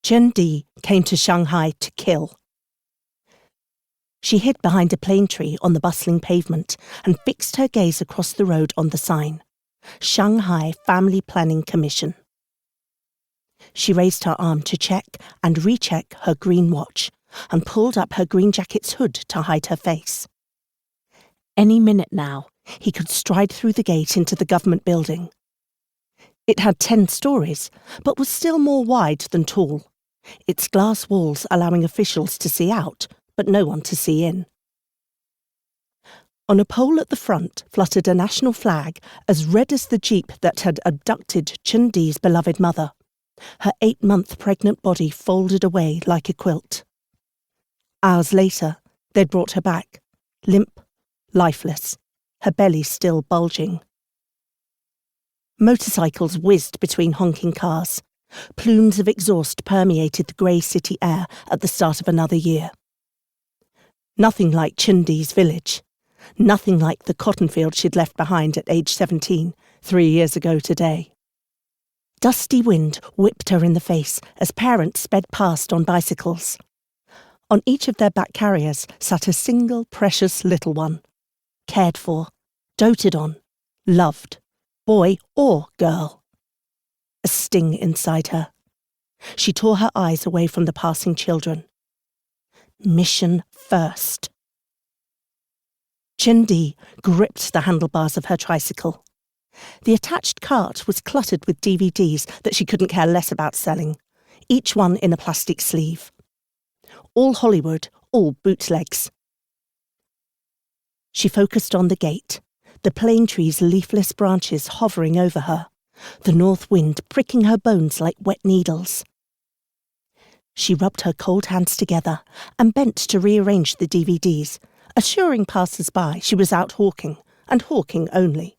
Chen came to Shanghai to kill. She hid behind a plane tree on the bustling pavement and fixed her gaze across the road on the sign, Shanghai Family Planning Commission. She raised her arm to check and recheck her green watch and pulled up her green jacket's hood to hide her face. Any minute now, he could stride through the gate into the government building. It had 10 stories, but was still more wide than tall, its glass walls allowing officials to see out, but no one to see in. On a pole at the front fluttered a national flag as red as the jeep that had abducted Chen Di's beloved mother, her 8-month pregnant body folded away like a quilt. Hours later, they'd brought her back, limp, lifeless, her belly still bulging. Motorcycles whizzed between honking cars. Plumes of exhaust permeated the grey city air at the start of another year. Nothing like Chen Di's village. Nothing like the cotton field she'd left behind at age 17, 3 years ago today. Dusty wind whipped her in the face as parents sped past on bicycles. On each of their back carriers sat a single precious little one, cared for, doted on, loved, boy or girl. A sting inside her. She tore her eyes away from the passing children. Mission first. Chen Di gripped the handlebars of her tricycle. The attached cart was cluttered with DVDs that she couldn't care less about selling, each one in a plastic sleeve. All Hollywood, all bootlegs. She focused on the gate, the plane tree's leafless branches hovering over her, the north wind pricking her bones like wet needles. She rubbed her cold hands together and bent to rearrange the DVDs, assuring passers-by she was out hawking, and hawking only.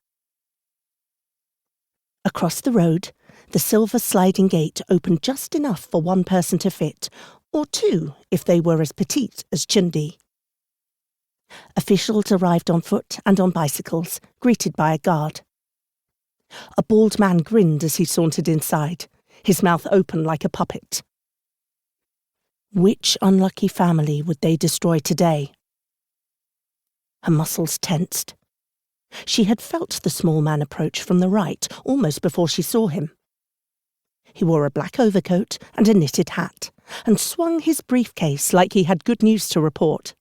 Across the road, the silver sliding gate opened just enough for one person to fit, or two if they were as petite as Chen Di. Officials arrived on foot and on bicycles, greeted by a guard. A bald man grinned as he sauntered inside, his mouth open like a puppet. Which unlucky family would they destroy today? Her muscles tensed. She had felt the small man approach from the right almost before she saw him. He wore a black overcoat and a knitted hat, and swung his briefcase like he had good news to report.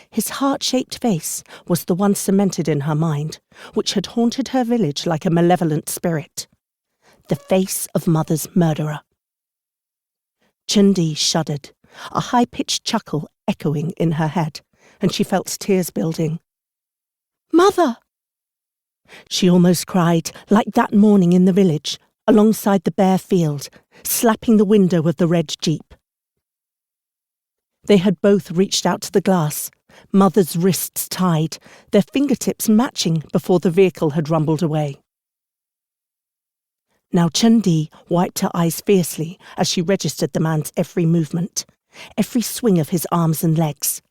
His heart-shaped face was the one cemented in her mind, which had haunted her village like a malevolent spirit. The face of Mother's murderer. Chen Di shuddered, a high-pitched chuckle echoing in her head, and she felt tears building. "Mother!" She almost cried, like that morning in the village, alongside the bare field, slapping the window of the red jeep. They had both reached out to the glass, Mother's wrists tied, their fingertips matching before the vehicle had rumbled away. Now Chen Di wiped her eyes fiercely as she registered the man's every movement, every swing of his arms and legs.